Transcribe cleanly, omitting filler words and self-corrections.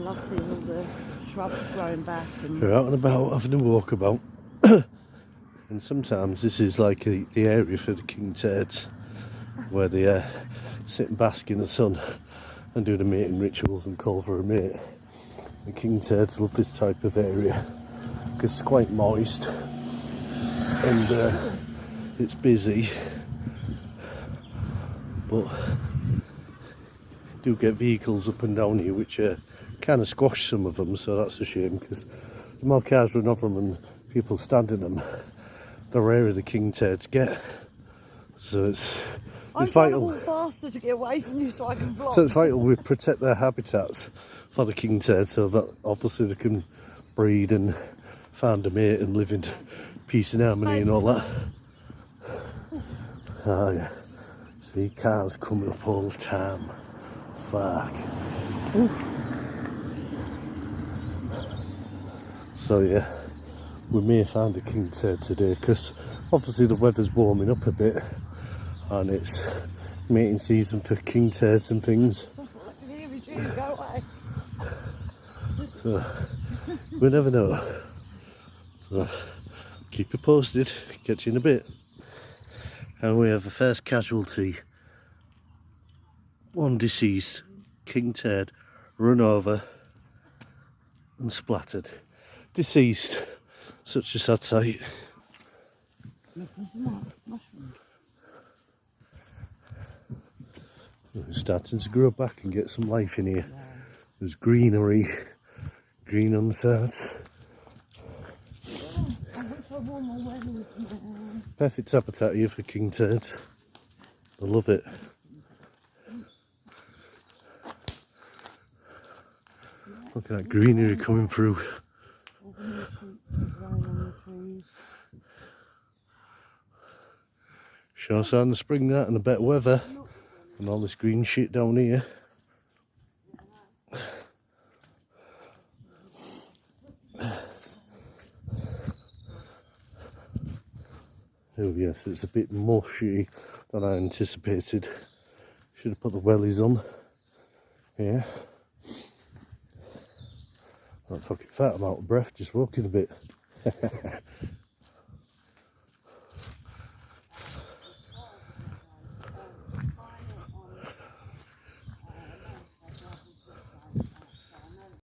love seeing all the shrubs growing back. And We're out and about, having a walkabout. And sometimes this is like the area for the king turds, where they sit and bask in the sun and do the mating rituals and call for a mate. The king turds love this type of area because it's quite moist and it's busy, but do get vehicles up and down here which kind of squash some of them, so that's a shame, because the more cars run over them and people stand in them, the rarer the king turds get. So it's I'm vital. trying to walk faster to get away from you so I can vlog. So it's vital we protect their habitats for the king turd, so that obviously they can breed and find a mate and live in peace and harmony and all that. Oh yeah. See, cars coming up all the time. Fuck. Ooh. So yeah, we may find a king turd today because obviously the weather's warming up a bit and it's mating season for king turds and things. Go away. So we never know. So keep you posted, catch you in a bit. And we have the first casualty. One deceased king turd run over and splattered. Deceased. Such a sad sight. It's starting to grow back and get some life in here. There's greenery, green on the sides. Perfect habitat here for king turds. I love it. Look at that greenery coming through. Sure starting to spring that and a bit of weather. And all this green shit down here. Oh yes, it's a bit mushy than I anticipated. Should have put the wellies on here. I'm fucking fat, I'm out of breath just walking a bit.